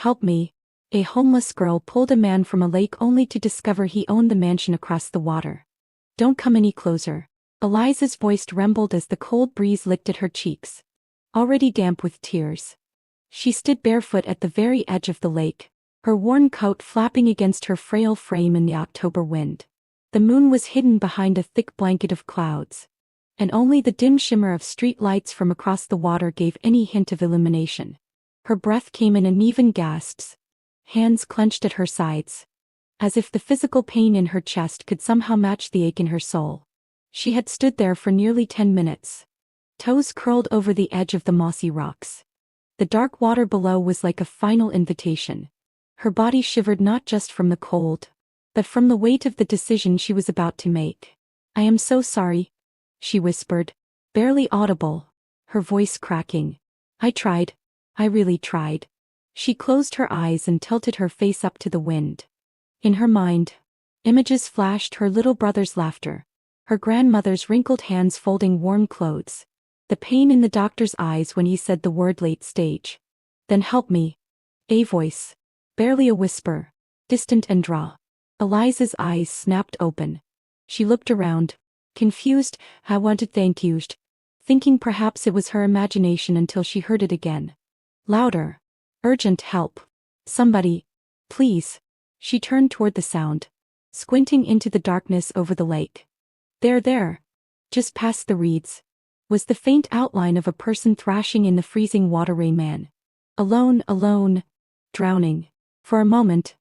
Help me. A homeless girl pulled a man from a lake only to discover he owned the mansion across the water. Don't come any closer. Eliza's voice trembled as the cold breeze licked at her cheeks, already damp with tears. She stood barefoot at the very edge of the lake, her worn coat flapping against her frail frame in the October wind. The moon was hidden behind a thick blanket of clouds, and only the dim shimmer of street lights from across the water gave any hint of illumination. Her breath came in uneven gasps, hands clenched at her sides, as if the physical pain in her chest could somehow match the ache in her soul. She had stood there for nearly 10 minutes, toes curled over the edge of the mossy rocks. The dark water below was like a final invitation. Her body shivered not just from the cold, but from the weight of the decision she was about to make. I am so sorry, she whispered, barely audible, her voice cracking. I tried. I really tried. She closed her eyes and tilted her face up to the wind. In her mind, images flashed: her little brother's laughter, her grandmother's wrinkled hands folding warm clothes, the pain in the doctor's eyes when he said the word late stage. Then help me. A voice, barely a whisper, distant and raw. Eliza's eyes snapped open. She looked around, confused. I wanted thank you, thinking perhaps it was her imagination, until she heard it again. Louder. Urgent help. Somebody. Please. She turned toward the sound, squinting into the darkness over the lake. There. Just past the reeds, was the faint outline of a person thrashing in the freezing water. Man. Alone. Drowning. For a moment,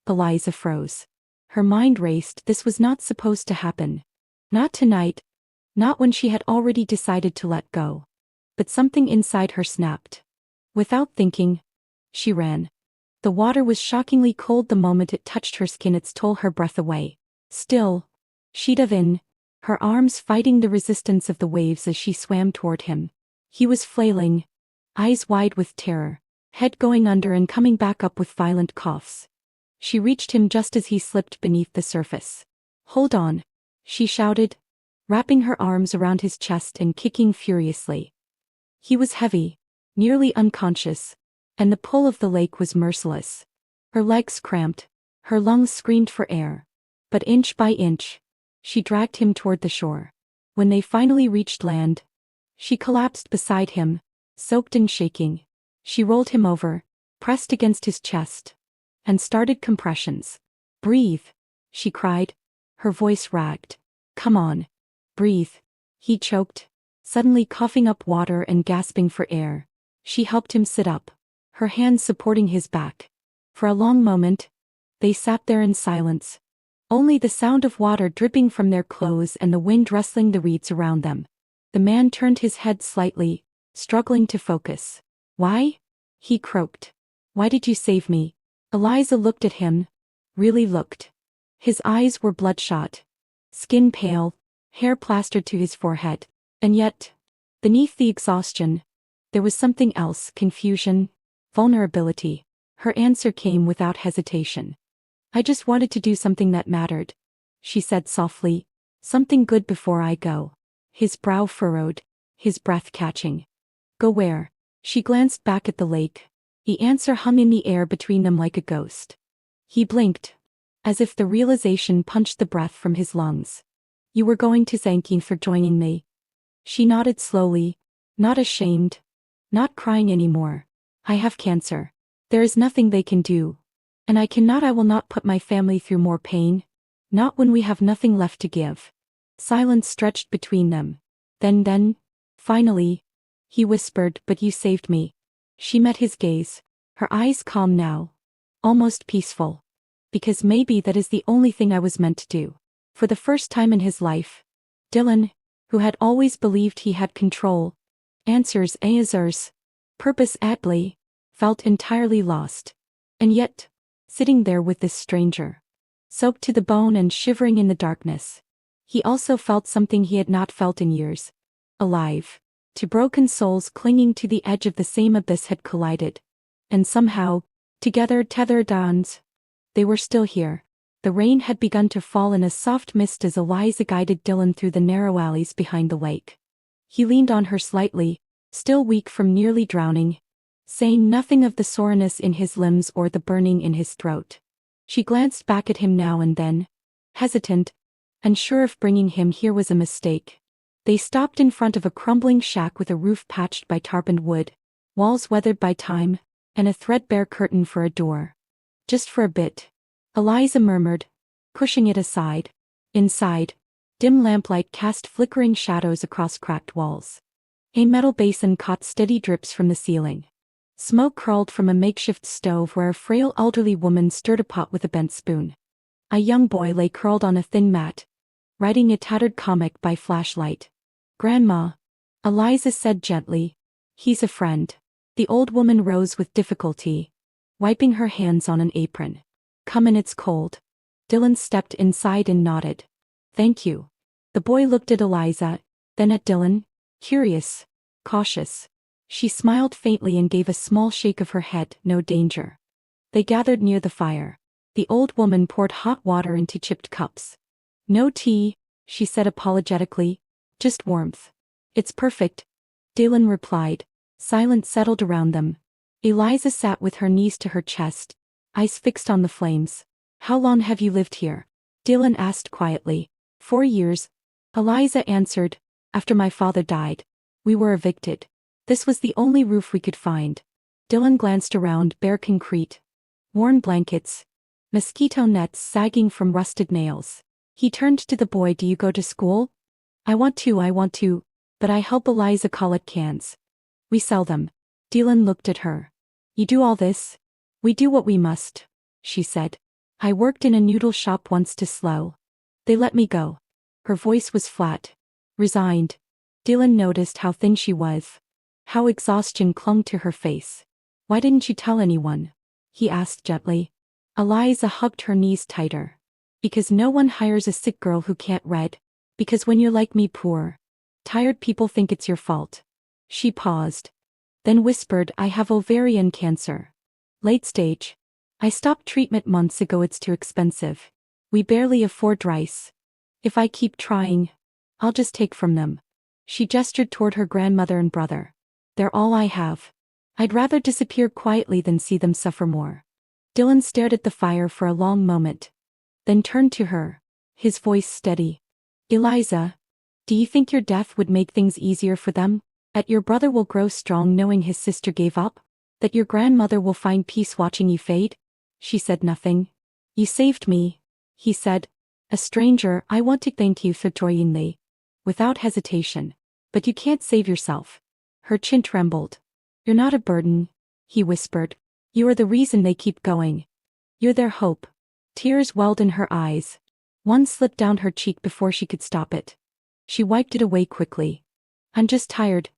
Eliza froze. Her mind raced. This was not supposed to happen. Not tonight. Not when she had already decided to let go. But something inside her snapped. Without thinking, she ran. The water was shockingly cold the moment it touched her skin. It stole her breath away. Still, she dove in, her arms fighting the resistance of the waves as she swam toward him. He was flailing, eyes wide with terror, head going under and coming back up with violent coughs. She reached him just as he slipped beneath the surface. Hold on, she shouted, wrapping her arms around his chest and kicking furiously. He was heavy, nearly unconscious, and the pull of the lake was merciless. Her legs cramped, her lungs screamed for air. But inch by inch, she dragged him toward the shore. When they finally reached land, she collapsed beside him, soaked and shaking. She rolled him over, pressed against his chest, and started compressions. Breathe, she cried, her voice ragged. Come on. Breathe. He choked, suddenly coughing up water and gasping for air. She helped him sit up, her hands supporting his back. For a long moment, they sat there in silence, only the sound of water dripping from their clothes and the wind rustling the reeds around them. The man turned his head slightly, struggling to focus. Why? He croaked. Why did you save me? Eliza looked at him, really looked. His eyes were bloodshot, skin pale, hair plastered to his forehead. And yet, beneath the exhaustion, there was something else: confusion, vulnerability. Her answer came without hesitation. I just wanted to do something that mattered, she said softly. Something good before I go. His brow furrowed, his breath catching. Go where? She glanced back at the lake. The answer hung in the air between them like a ghost. He blinked, as if the realization punched the breath from his lungs. You were going to thank you for joining me. She nodded slowly, not ashamed, not crying anymore. I have cancer. There is nothing they can do. And I will not put my family through more pain. Not when we have nothing left to give. Silence stretched between them. Then, finally, he whispered, but you saved me. She met his gaze, her eyes calm now, almost peaceful. Because maybe that is the only thing I was meant to do. For the first time in his life, Dylan, who had always believed he had control, answers, purpose felt entirely lost. And yet, sitting there with this stranger, soaked to the bone and shivering in the darkness, he also felt something he had not felt in years. Alive. Two broken souls clinging to the edge of the same abyss had collided. And somehow, together, tethered bonds, they were still here. The rain had begun to fall in a soft mist as Eliza guided Dylan through the narrow alleys behind the lake. He leaned on her slightly, still weak from nearly drowning, saying nothing of the soreness in his limbs or the burning in his throat. She glanced back at him now and then, hesitant, unsure if bringing him here was a mistake. They stopped in front of a crumbling shack with a roof patched by tarpened wood, walls weathered by time, and a threadbare curtain for a door. Just for a bit, Eliza murmured, pushing it aside. Inside, dim lamplight cast flickering shadows across cracked walls. A metal basin caught steady drips from the ceiling. Smoke curled from a makeshift stove where a frail elderly woman stirred a pot with a bent spoon. A young boy lay curled on a thin mat, writing a tattered comic by flashlight. "Grandma," Eliza said gently. "He's a friend." The old woman rose with difficulty, wiping her hands on an apron. "Come in, it's cold." Dylan stepped inside and nodded. "Thank you." The boy looked at Eliza, then at Dylan, curious, cautious. She smiled faintly and gave a small shake of her head. "No danger." They gathered near the fire. The old woman poured hot water into chipped cups. "No tea," she said apologetically. "Just warmth." "It's perfect," Dylan replied. Silence settled around them. Eliza sat with her knees to her chest, eyes fixed on the flames. "How long have you lived here?" Dylan asked quietly. 4 years, Eliza answered. "After my father died, we were evicted. This was the only roof we could find." Dylan glanced around. Bare concrete, worn blankets, mosquito nets sagging from rusted nails. He turned to the boy. "Do you go to school?" I want to, but I help Eliza collect cans. "We sell them." Dylan looked at her. "You do all this?" "We do what we must," she said. "I worked in a noodle shop once to slow. They let me go." Her voice was flat, resigned. Dylan noticed how thin she was, how exhaustion clung to her face. "Why didn't you tell anyone?" he asked gently. Eliza hugged her knees tighter. "Because no one hires a sick girl who can't read. Because when you're like me, poor, tired people think it's your fault." She paused, then whispered, "I have ovarian cancer. Late stage. I stopped treatment months ago. It's too expensive. We barely afford rice. If I keep trying, I'll just take from them." She gestured toward her grandmother and brother. "They're all I have. I'd rather disappear quietly than see them suffer more." Dylan stared at the fire for a long moment, then turned to her, his voice steady. "Eliza, do you think your death would make things easier for them? That your brother will grow strong knowing his sister gave up? That your grandmother will find peace watching you fade?" She said nothing. "You saved me," he said. "A stranger. I want to thank you throttling, without hesitation. But you can't save yourself." Her chin trembled. "You're not a burden," he whispered. "You are the reason they keep going. You're their hope." Tears welled in her eyes. One slipped down her cheek before she could stop it. She wiped it away quickly. "I'm just tired,"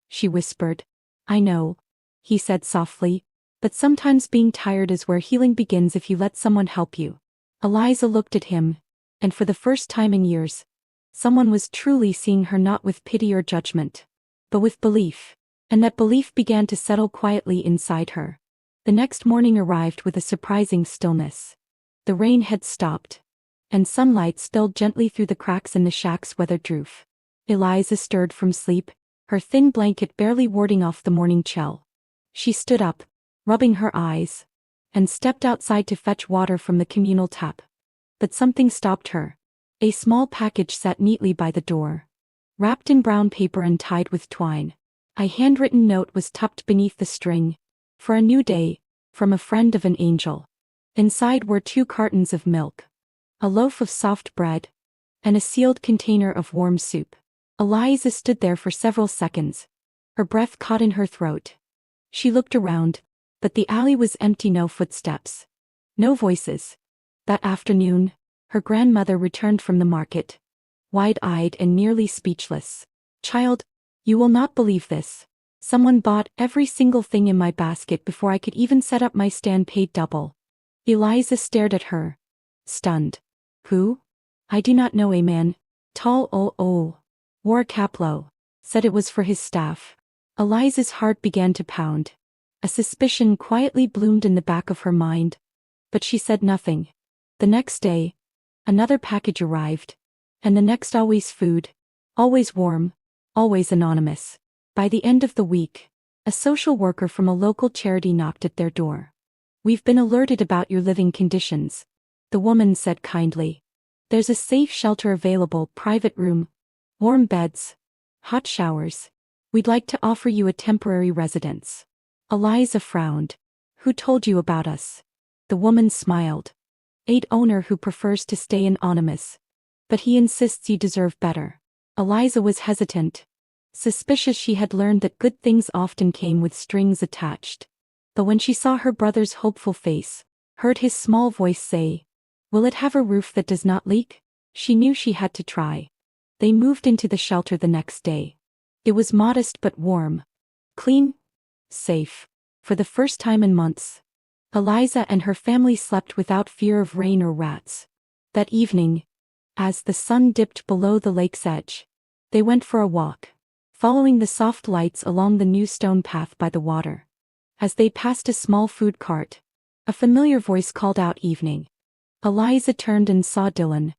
she whispered. "I know," he said softly, "but sometimes being tired is where healing begins if you let someone help you." Eliza looked at him, and for the first time in years, someone was truly seeing her not with pity or judgment, but with belief. And that belief began to settle quietly inside her. The next morning arrived with a surprising stillness. The rain had stopped, and sunlight spilled gently through the cracks in the shack's weathered roof. Eliza stirred from sleep, her thin blanket barely warding off the morning chill. She stood up, rubbing her eyes, and stepped outside to fetch water from the communal tap. But something stopped her. A small package sat neatly by the door, wrapped in brown paper and tied with twine. A handwritten note was tucked beneath the string. "For a new day, from a friend of an angel." Inside were 2 cartons of milk, a loaf of soft bread, and a sealed container of warm soup. Eliza stood there for several seconds, her breath caught in her throat. She looked around, but the alley was empty. No footsteps, no voices. That afternoon, her grandmother returned from the market, wide-eyed and nearly speechless. "Child, you will not believe this. Someone bought every single thing in my basket before I could even set up my stand, paid double." Eliza stared at her, stunned. "Who?" "I do not know. A man, tall, wore a caplo, said it was for his staff." Eliza's heart began to pound. A suspicion quietly bloomed in the back of her mind, but she said nothing. The next day, another package arrived, and the next. Always food, always warm, always anonymous. By the end of the week, A social worker from a local charity knocked at their door. "We've been alerted about your living conditions," the woman said kindly. "There's a safe shelter available, private room, warm beds, hot showers. We'd like to offer you a temporary residence." Eliza frowned. "Who told you about us?" The woman smiled. "Aid owner who prefers to stay anonymous. But he insists you deserve better." Eliza was hesitant, suspicious. She had learned that good things often came with strings attached. But when she saw her brother's hopeful face, heard his small voice say, "Will it have a roof that does not leak?" she knew she had to try. They moved into the shelter the next day. It was modest but warm. Clean. Safe. For the first time in months, Eliza and her family slept without fear of rain or rats. That evening, as the sun dipped below the lake's edge, they went for a walk, following the soft lights along the new stone path by the water. As they passed a small food cart, a familiar voice called out, "Evening." Eliza turned and saw Dylan,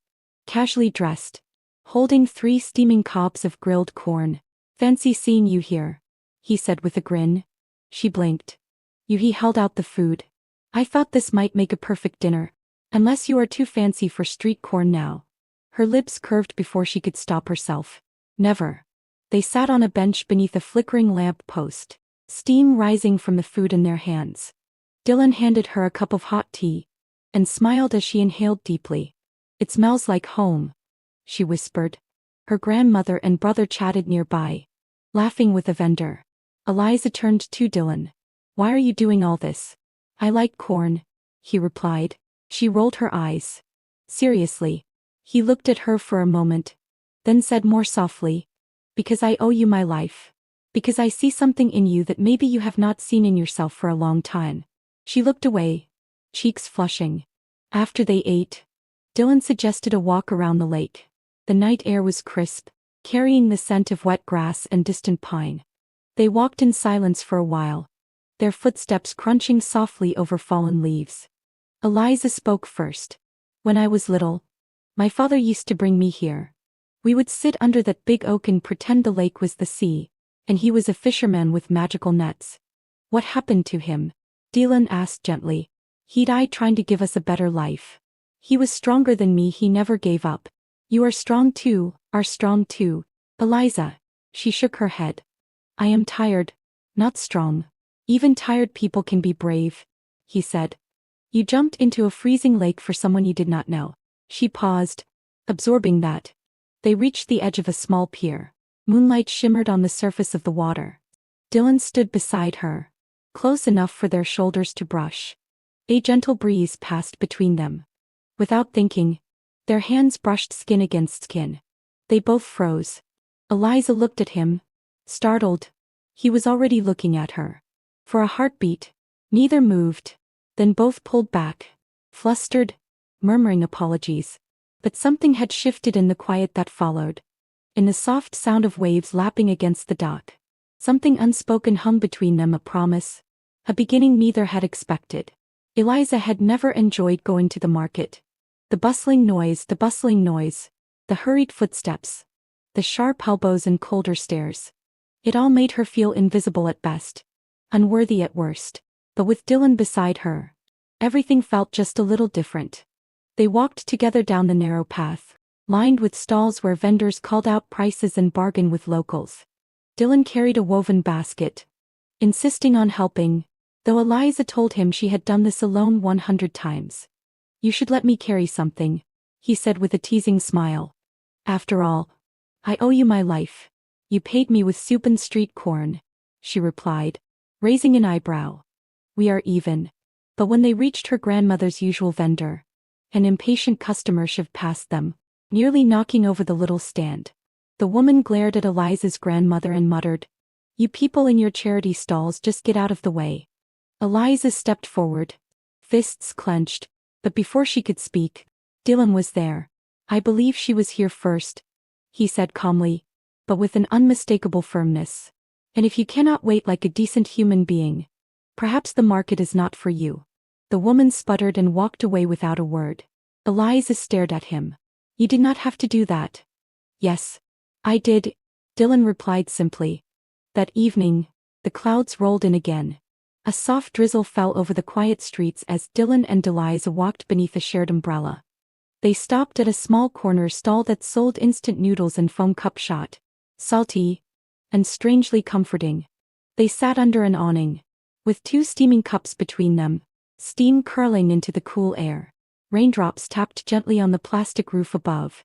casually dressed, holding 3 steaming cobs of grilled corn. "Fancy seeing you here," he said with a grin. She blinked. "You?" He held out the food. "I thought this might make a perfect dinner, unless you are too fancy for street corn now." Her lips curved before she could stop herself. "Never." They sat on a bench beneath a flickering lamp post, steam rising from the food in their hands. Dylan handed her a cup of hot tea, and smiled as she inhaled deeply. "It smells like home," she whispered. Her grandmother and brother chatted nearby, laughing with a vendor. Eliza turned to Dylan. "Why are you doing all this?" "I like corn," he replied. She rolled her eyes. "Seriously?" He looked at her for a moment, then said more softly, "Because I owe you my life. Because I see something in you that maybe you have not seen in yourself for a long time." She looked away, cheeks flushing. After they ate, Dylan suggested a walk around the lake. The night air was crisp, carrying the scent of wet grass and distant pine. They walked in silence for a while, their footsteps crunching softly over fallen leaves. Eliza spoke first. "When I was little, my father used to bring me here. We would sit under that big oak and pretend the lake was the sea, and he was a fisherman with magical nets." "What happened to him?" Dylan asked gently. "He died trying to give us a better life. He was stronger than me. He never gave up." "You are strong too, Eliza." She shook her head. "I am tired, not strong." "Even tired people can be brave," he said. "You jumped into a freezing lake for someone you did not know." She paused, absorbing that. They reached the edge of a small pier. Moonlight shimmered on the surface of the water. Dylan stood beside her, close enough for their shoulders to brush. A gentle breeze passed between them. Without thinking, their hands brushed skin against skin. They both froze. Eliza looked at him, startled. He was already looking at her. For a heartbeat, neither moved. Then both pulled back, flustered, murmuring apologies. But something had shifted in the quiet that followed. In the soft sound of waves lapping against the dock, something unspoken hung between them, a promise, a beginning neither had expected. Eliza had never enjoyed going to the market. The bustling noise, the hurried footsteps, the sharp elbows and colder stares. It all made her feel invisible at best, unworthy at worst. But with Dylan beside her, everything felt just a little different. They walked together down the narrow path, lined with stalls where vendors called out prices and bargained with locals. Dylan carried a woven basket, insisting on helping, though Eliza told him she had done this alone 100 times. "You should let me carry something," he said with a teasing smile. "After all, I owe you my life. You paid me with soup and street corn," she replied, raising an eyebrow. "We are even." But when they reached her grandmother's usual vendor, an impatient customer shoved past them, nearly knocking over the little stand. The woman glared at Eliza's grandmother and muttered, "You people in your charity stalls, just get out of the way." Eliza stepped forward, fists clenched, but before she could speak, Dylan was there. "I believe she was here first," he said calmly, but with an unmistakable firmness. "And if you cannot wait like a decent human being, perhaps the market is not for you." The woman sputtered and walked away without a word. Eliza stared at him. "You did not have to do that." "Yes, I did," Dylan replied simply. That evening, The clouds rolled in again. A soft drizzle fell over the quiet streets as Dylan and Eliza walked beneath a shared umbrella. They stopped at a small corner stall that sold instant noodles and foam cup shot. Salty and strangely comforting. They sat under an awning, with two steaming cups between them, steam curling into the cool air. Raindrops tapped gently on the plastic roof above.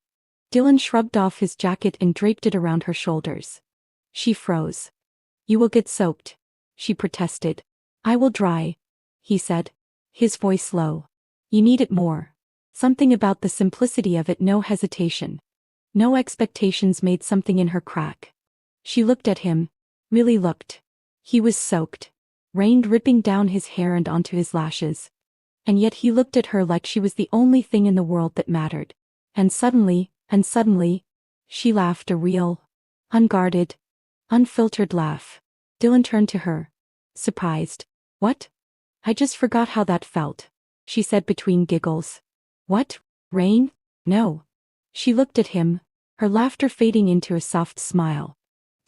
Dylan shrugged off his jacket and draped it around her shoulders. She froze. "You will get soaked," she protested. "I will dry," he said, his voice low. "You need it more." Something about the simplicity of it, no hesitation. No expectations, made something in her crack. She looked at him, really looked. He was soaked. Rain dripping down his hair and onto his lashes. And yet he looked at her like she was the only thing in the world that mattered. And suddenly, she laughed, a real, unguarded, unfiltered laugh. Dylan turned to her, surprised. "What? I just forgot how that felt," she said between giggles. "What? Rain? No." She looked at him, her laughter fading into a soft smile.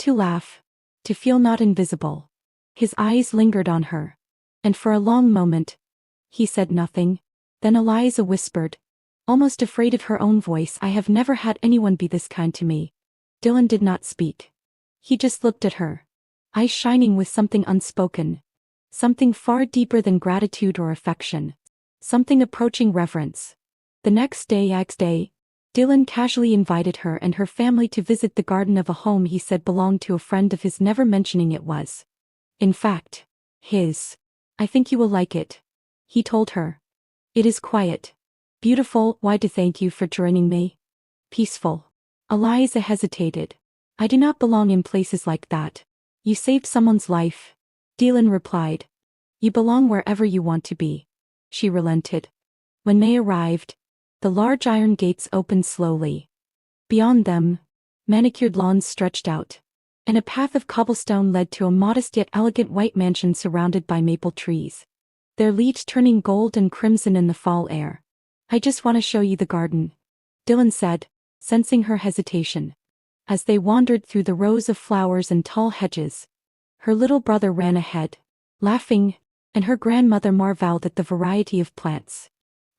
To laugh. To feel not invisible. His eyes lingered on her. And for a long moment, he said nothing. Then Eliza whispered, almost afraid of her own voice, "I have never had anyone be this kind to me." Dylan did not speak. He just looked at her, eyes shining with something unspoken. Something far deeper than gratitude or affection. Something approaching reverence. The next day, Dylan casually invited her and her family to visit the garden of a home he said belonged to a friend of his, never mentioning it was, in fact, his. "I think you will like it," he told her. "It is quiet. Beautiful. Why to thank you for joining me. Peaceful." Eliza hesitated. "I do not belong in places like that." "You saved someone's life," Dylan replied. "You belong wherever you want to be." She relented. When May arrived, the large iron gates opened slowly. Beyond them, manicured lawns stretched out, and a path of cobblestone led to a modest yet elegant white mansion surrounded by maple trees, their leaves turning gold and crimson in the fall air. "I just want to show you the garden," Dylan said, sensing her hesitation. As they wandered through the rows of flowers and tall hedges, her little brother ran ahead, laughing, and her grandmother marveled at the variety of plants.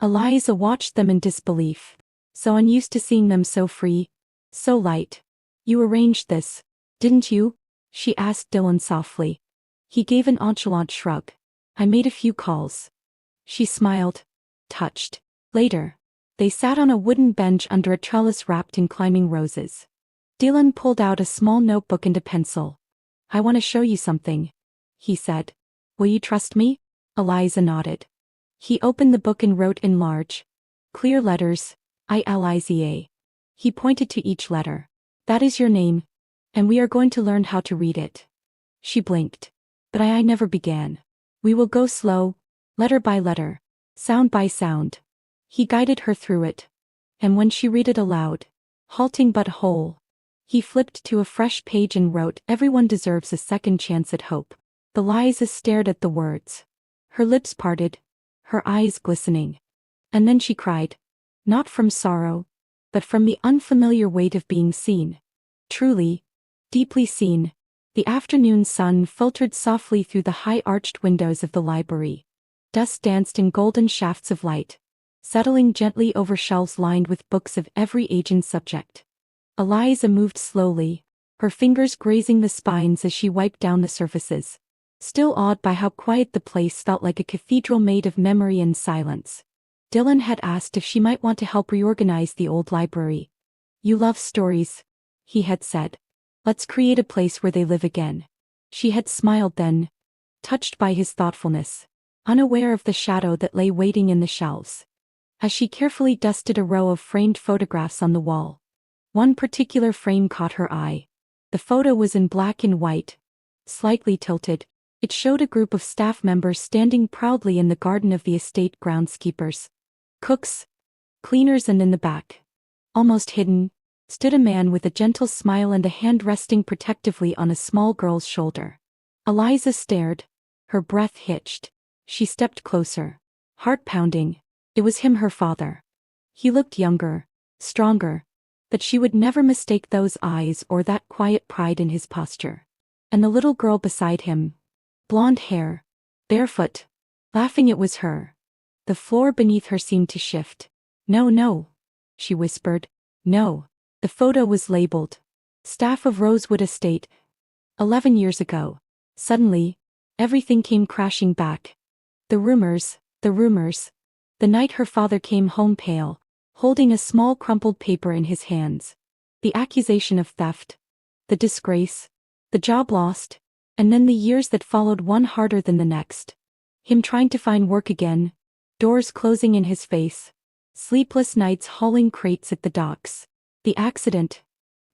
Eliza watched them in disbelief, so unused to seeing them so free, so light. "You arranged this, didn't you?" she asked Dylan softly. He gave an nonchalant shrug. "I made a few calls." She smiled, touched. Later, they sat on a wooden bench under a trellis wrapped in climbing roses. Dylan pulled out a small notebook and a pencil. "I want to show you something," he said. "Will you trust me?" Eliza nodded. He opened the book and wrote in large, clear letters, "Eliza." He pointed to each letter. "That is your name, and we are going to learn how to read it." She blinked. "But I never began." "We will go slow, letter by letter, sound by sound." He guided her through it. And when she read it aloud, halting but whole, he flipped to a fresh page and wrote, "Everyone deserves a second chance at hope." Eliza stared at the words. Her lips parted, her eyes glistening. And then she cried. Not from sorrow, but from the unfamiliar weight of being seen. Truly, deeply seen. The afternoon sun filtered softly through the high-arched windows of the library. Dust danced in golden shafts of light, settling gently over shelves lined with books of every age and subject. Eliza moved slowly, her fingers grazing the spines as she wiped down the surfaces. Still awed by how quiet the place felt, like a cathedral made of memory and silence. Dylan had asked if she might want to help reorganize the old library. "You love stories," he had said. "Let's create a place where they live again." She had smiled then, touched by his thoughtfulness, unaware of the shadow that lay waiting in the shelves. As she carefully dusted a row of framed photographs on the wall, one particular frame caught her eye. The photo was in black and white, slightly tilted. It showed a group of staff members standing proudly in the garden of the estate, groundskeepers, cooks, cleaners, and in the back, almost hidden, stood a man with a gentle smile and a hand resting protectively on a small girl's shoulder. Eliza stared, her breath hitched. She stepped closer, heart pounding. It was him, her father. He looked younger, stronger, but she would never mistake those eyes or that quiet pride in his posture. and the little girl beside him. Blonde hair. Barefoot. Laughing, it was her. The floor beneath her seemed to shift. No, no, she whispered. No. The photo was labeled. Staff of Rosewood Estate. 11 years ago. Suddenly, everything came crashing back. The rumors. The night her father came home pale, holding a small crumpled paper in his hands. The accusation of theft. The disgrace. The job lost. And then the years that followed, one harder than the next. Him trying to find work again. Doors closing in his face. Sleepless nights hauling crates at the docks. The accident.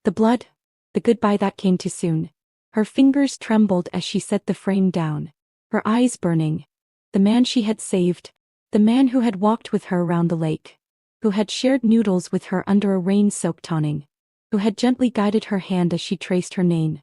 The blood. The goodbye that came too soon. Her fingers trembled as she set the frame down. Her eyes burning. The man she had saved. The man who had walked with her around the lake. Who had shared noodles with her under a rain-soaked awning. Who had gently guided her hand as she traced her name.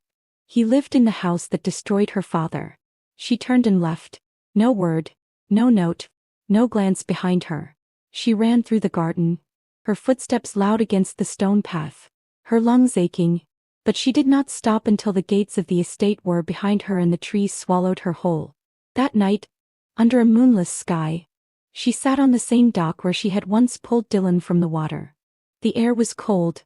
He lived in the house that destroyed her father. She turned and left. No word. No note. No glance behind her. She ran through the garden. Her footsteps loud against the stone path. Her lungs aching. But she did not stop until the gates of the estate were behind her and the trees swallowed her whole. That night, under a moonless sky, she sat on the same dock where she had once pulled Dylan from the water. The air was cold,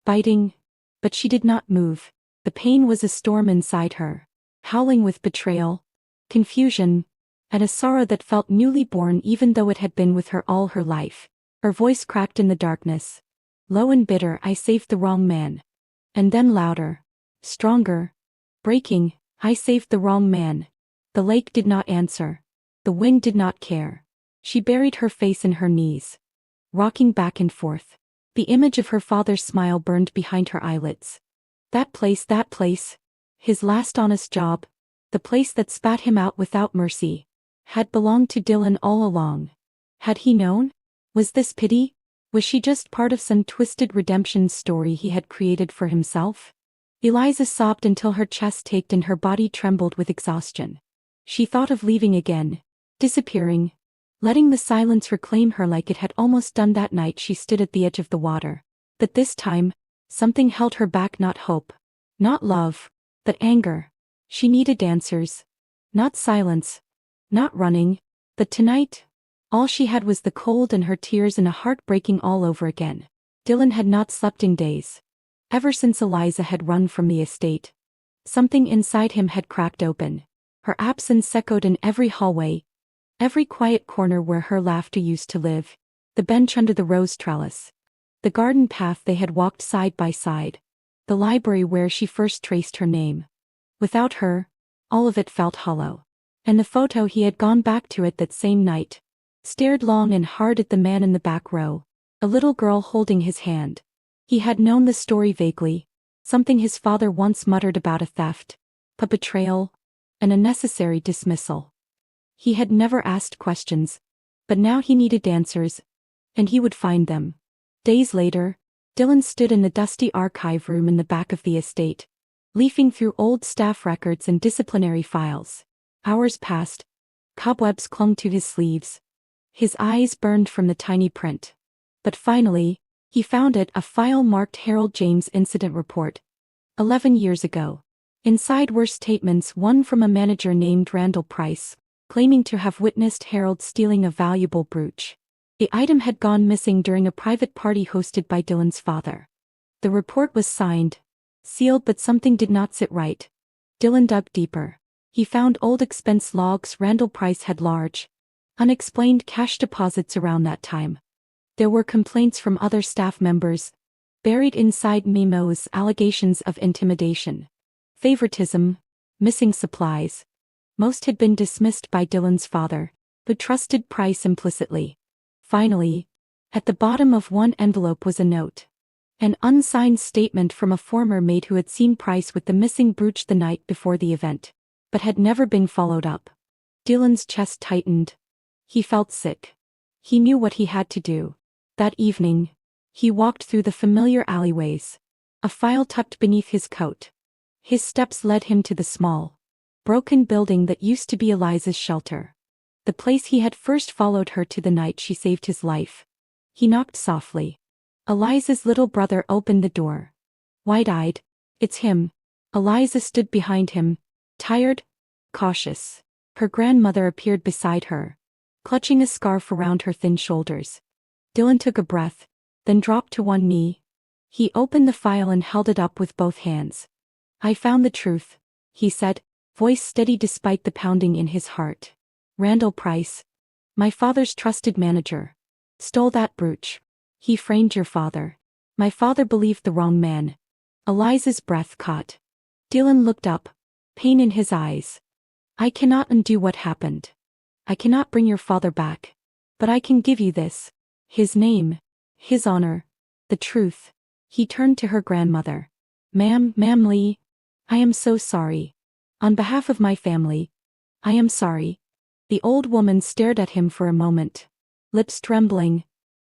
biting, but she did not move. The pain was a storm inside her, howling with betrayal, confusion, and a sorrow that felt newly born even though it had been with her all her life. Her voice cracked in the darkness. Low and bitter, I saved the wrong man. And then louder, stronger, breaking, I saved the wrong man. The lake did not answer. The wind did not care. She buried her face in her knees, rocking back and forth. The image of her father's smile burned behind her eyelids. That place, his last honest job, the place that spat him out without mercy, had belonged to Dylan all along. Had he known? Was this pity? Was she just part of some twisted redemption story he had created for himself? Eliza sobbed until her chest ached and her body trembled with exhaustion. She thought of leaving again, disappearing, letting the silence reclaim her like it had almost done that night she stood at the edge of the water. But this time, something held her back, not hope, not love, but anger. She needed answers. Not silence, not running, but tonight, all she had was the cold and her tears and a heart breaking all over again. Dylan had not slept in days. Ever since Eliza had run from the estate. Something inside him had cracked open. Her absence echoed in every hallway, every quiet corner where her laughter used to live, the bench under the rose trellis, the garden path they had walked side by side, the library where she first traced her name. Without her, all of it felt hollow. And the photo he had gone back to it that same night, stared long and hard at the man in the back row, a little girl holding his hand. He had known the story vaguely, something his father once muttered about a theft, a betrayal, an unnecessary dismissal. He had never asked questions, but now he needed answers, and he would find them. Days later, Dylan stood in the dusty archive room in the back of the estate, leafing through old staff records and disciplinary files. Hours passed. Cobwebs clung to his sleeves. His eyes burned from the tiny print. But finally, he found it, a file marked Harold James Incident Report. 11 years ago. Inside were statements, one from a manager named Randall Price, claiming to have witnessed Harold stealing a valuable brooch. The item had gone missing during a private party hosted by Dylan's father. The report was signed, sealed, but something did not sit right. Dylan dug deeper. He found old expense logs. Randall Price had large, unexplained cash deposits around that time. There were complaints from other staff members. Buried inside memos, allegations of intimidation, favoritism, missing supplies. Most had been dismissed by Dylan's father, who trusted Price implicitly. Finally, at the bottom of one envelope was a note. An unsigned statement from a former maid who had seen Price with the missing brooch the night before the event, but had never been followed up. Dylan's chest tightened. He felt sick. He knew what he had to do. That evening, he walked through the familiar alleyways, a file tucked beneath his coat. His steps led him to the small, broken building that used to be Eliza's shelter. The place he had first followed her to the night she saved his life. He knocked softly. Eliza's little brother opened the door. Wide-eyed. It's him. Eliza stood behind him, tired, cautious. Her grandmother appeared beside her, clutching a scarf around her thin shoulders. Dylan took a breath, then dropped to one knee. He opened the file and held it up with both hands. I found the truth, he said, voice steady despite the pounding in his heart. Randall Price, my father's trusted manager, stole that brooch. He framed your father. My father believed the wrong man. Eliza's breath caught. Dylan looked up, pain in his eyes. I cannot undo what happened. I cannot bring your father back. But I can give you this. His name. His honor. The truth. He turned to her grandmother. Ma'am Lee. I am so sorry. On behalf of my family. I am sorry. The old woman stared at him for a moment, lips trembling.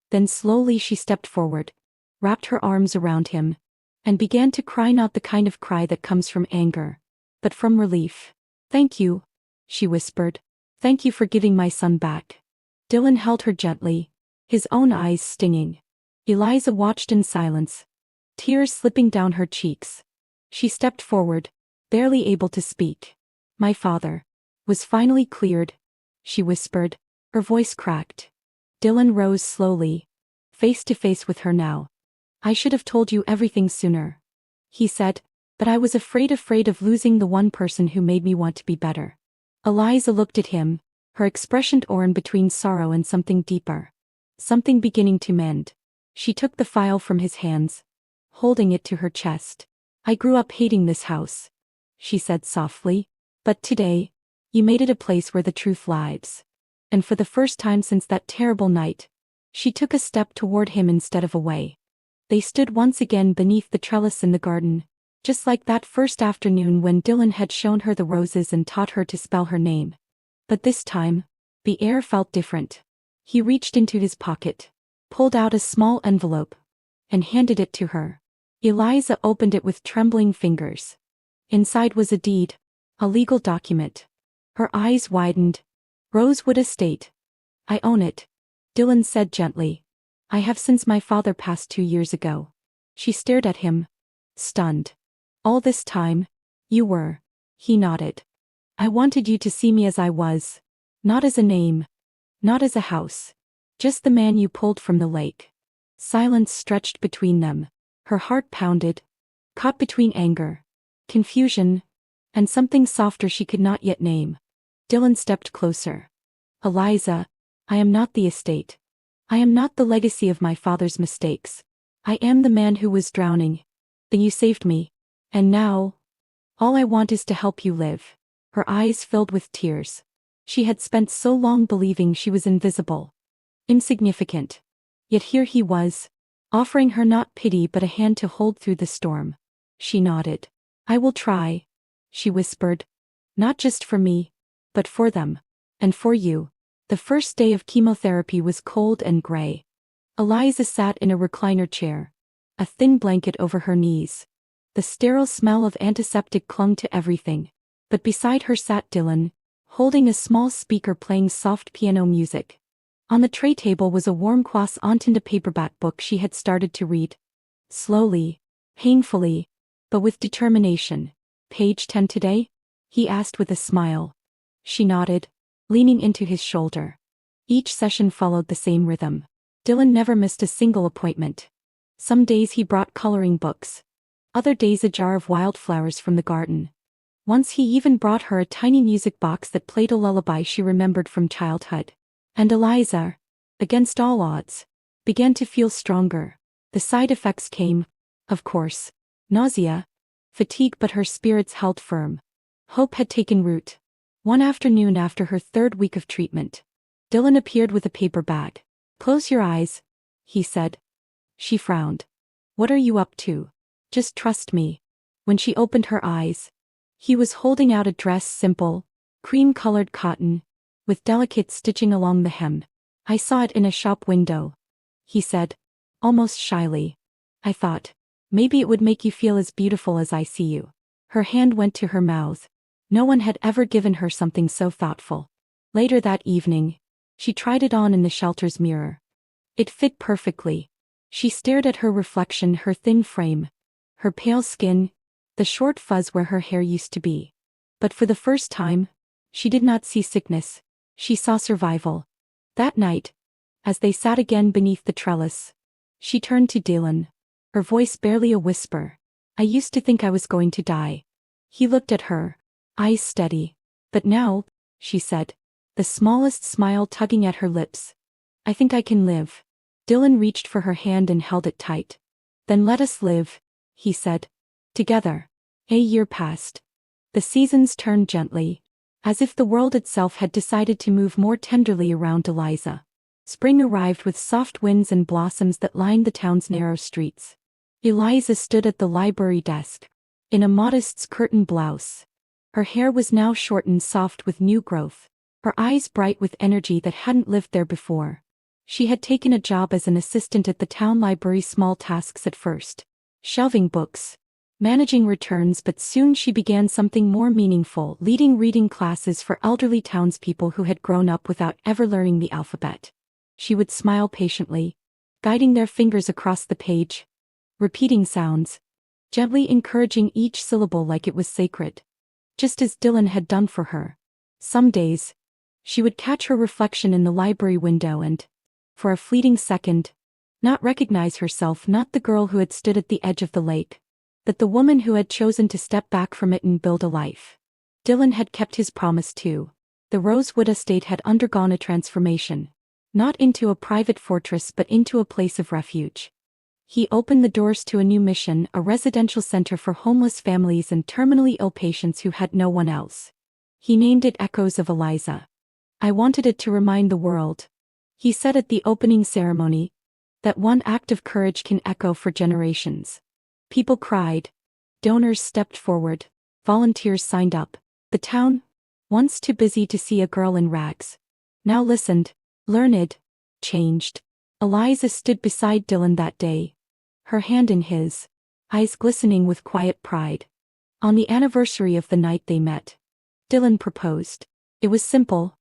Then slowly she stepped forward, wrapped her arms around him, and began to cry, not the kind of cry that comes from anger, but from relief. Thank you, she whispered. Thank you for giving my son back. Dylan held her gently, his own eyes stinging. Eliza watched in silence, tears slipping down her cheeks. She stepped forward, barely able to speak. My father was finally cleared, she whispered, her voice cracked. Dylan rose slowly, face to face with her now. I should have told you everything sooner, he said, but I was afraid of losing the one person who made me want to be better. Eliza looked at him, her expression torn between sorrow and something deeper. Something beginning to mend. She took the file from his hands, holding it to her chest. I grew up hating this house, she said softly, but today, you made it a place where the truth lives. And for the first time since that terrible night, she took a step toward him instead of away. They stood once again beneath the trellis in the garden, just like that first afternoon when Dylan had shown her the roses and taught her to spell her name. But this time, the air felt different. He reached into his pocket, pulled out a small envelope, and handed it to her. Eliza opened it with trembling fingers. Inside was a deed, a legal document. Her eyes widened. Rosewood Estate. I own it, Dylan said gently. I have since my father passed 2 years ago. She stared at him, stunned. All this time, you were. He nodded. I wanted you to see me as I was. Not as a name. Not as a house. Just the man you pulled from the lake. Silence stretched between them. Her heart pounded, caught between anger, confusion, and something softer she could not yet name. Dylan stepped closer. Eliza, I am not the estate. I am not the legacy of my father's mistakes. I am the man who was drowning. Then you saved me. And now, all I want is to help you live. Her eyes filled with tears. She had spent so long believing she was invisible, insignificant. Yet here he was, offering her not pity but a hand to hold through the storm. She nodded. I will try, she whispered. Not just for me, but for them. And for you. The first day of chemotherapy was cold and gray. Eliza sat in a recliner chair, a thin blanket over her knees. The sterile smell of antiseptic clung to everything. But beside her sat Dylan, holding a small speaker playing soft piano music. On the tray table was a warm croissant and a paperback book she had started to read. Slowly, painfully, but with determination. Page 10 today? He asked with a smile. She nodded, leaning into his shoulder. Each session followed the same rhythm. Dylan never missed a single appointment. Some days he brought coloring books. Other days a jar of wildflowers from the garden. Once he even brought her a tiny music box that played a lullaby she remembered from childhood. And Eliza, against all odds, began to feel stronger. The side effects came, of course, nausea, fatigue, but her spirits held firm. Hope had taken root. One afternoon after her 3rd week of treatment, Dylan appeared with a paper bag. Close your eyes, he said. She frowned. What are you up to? Just trust me. When she opened her eyes, he was holding out a dress, simple, cream-colored cotton, with delicate stitching along the hem. I saw it in a shop window, he said, almost shyly. I thought, maybe it would make you feel as beautiful as I see you. Her hand went to her mouth. No one had ever given her something so thoughtful. Later that evening, she tried it on in the shelter's mirror. It fit perfectly. She stared at her reflection, her thin frame, her pale skin, the short fuzz where her hair used to be. But for the first time, she did not see sickness, she saw survival. That night, as they sat again beneath the trellis, she turned to Dylan, her voice barely a whisper. I used to think I was going to die. He looked at her, eyes steady. But now, she said, the smallest smile tugging at her lips, I think I can live. Dylan reached for her hand and held it tight. Then let us live, he said. Together. A year passed. The seasons turned gently, as if the world itself had decided to move more tenderly around Eliza. Spring arrived with soft winds and blossoms that lined the town's narrow streets. Eliza stood at the library desk, in a modest curtain blouse. Her hair was now short and soft with new growth, her eyes bright with energy that hadn't lived there before. She had taken a job as an assistant at the town library, small tasks at first, shelving books, managing returns, but soon she began something more meaningful, leading reading classes for elderly townspeople who had grown up without ever learning the alphabet. She would smile patiently, guiding their fingers across the page, repeating sounds, gently encouraging each syllable like it was sacred, just as Dylan had done for her. Some days, she would catch her reflection in the library window and, for a fleeting second, not recognize herself, not the girl who had stood at the edge of the lake, but the woman who had chosen to step back from it and build a life. Dylan had kept his promise too. The Rosewood estate had undergone a transformation, not into a private fortress but into a place of refuge. He opened the doors to a new mission, a residential center for homeless families and terminally ill patients who had no one else. He named it Echoes of Eliza. I wanted it to remind the world, he said at the opening ceremony, that one act of courage can echo for generations. People cried. Donors stepped forward. Volunteers signed up. The town, once too busy to see a girl in rags, now listened, learned, changed. Eliza stood beside Dylan that day, her hand in his, eyes glistening with quiet pride. On the anniversary of the night they met, Dylan proposed. It was simple.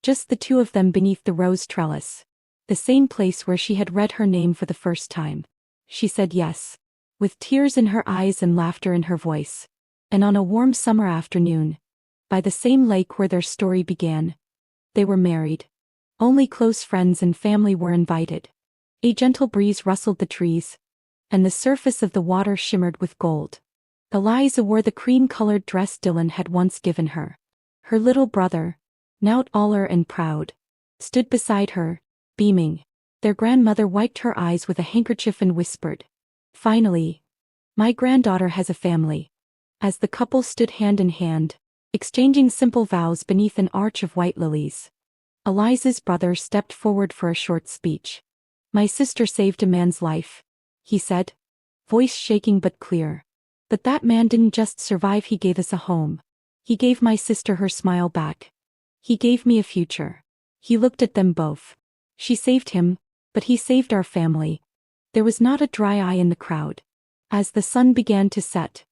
Just the two of them beneath the rose trellis. The same place where she had read her name for the first time. She said yes, with tears in her eyes and laughter in her voice. And on a warm summer afternoon, by the same lake where their story began, they were married. Only close friends and family were invited. A gentle breeze rustled the trees, and the surface of the water shimmered with gold. Eliza wore the cream-colored dress Dylan had once given her. Her little brother, now taller and proud, stood beside her, beaming. Their grandmother wiped her eyes with a handkerchief and whispered, "Finally, my granddaughter has a family." As the couple stood hand in hand, exchanging simple vows beneath an arch of white lilies, Eliza's brother stepped forward for a short speech. "My sister saved a man's life," he said, voice shaking but clear. "But that man didn't just survive, he gave us a home. He gave my sister her smile back. He gave me a future." He looked at them both. She saved him, but he saved our family. There was not a dry eye in the crowd. As the sun began to set,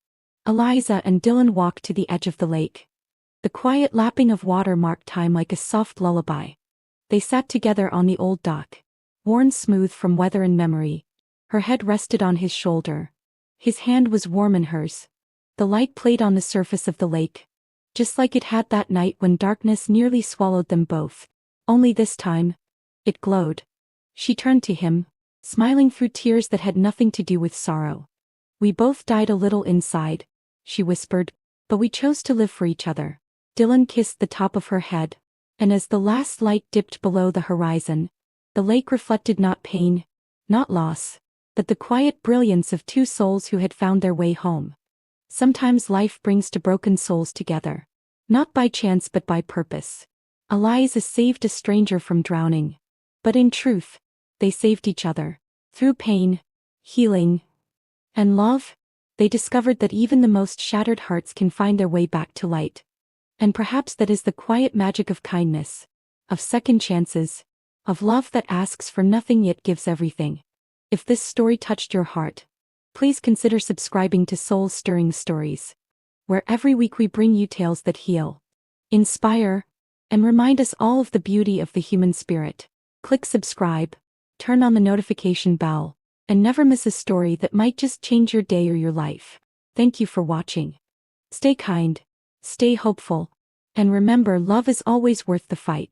Eliza and Dylan walked to the edge of the lake. The quiet lapping of water marked time like a soft lullaby. They sat together on the old dock, worn smooth from weather and memory. Her head rested on his shoulder. His hand was warm in hers. The light played on the surface of the lake, just like it had that night when darkness nearly swallowed them both. Only this time, it glowed. She turned to him, smiling through tears that had nothing to do with sorrow. "We both died a little inside," she whispered, "but we chose to live for each other." Dylan kissed the top of her head, and as the last light dipped below the horizon, the lake reflected not pain, not loss, but the quiet brilliance of two souls who had found their way home. Sometimes life brings two broken souls together, not by chance but by purpose. Eliza saved a stranger from drowning, but in truth, they saved each other. Through pain, healing, and love, they discovered that even the most shattered hearts can find their way back to light. And perhaps that is the quiet magic of kindness, of second chances, of love that asks for nothing yet gives everything. If this story touched your heart, please consider subscribing to Soul Stirring Stories, where every week we bring you tales that heal, inspire, and remind us all of the beauty of the human spirit. Click subscribe, turn on the notification bell, and never miss a story that might just change your day or your life. Thank you for watching. Stay kind, stay hopeful, and remember, love is always worth the fight.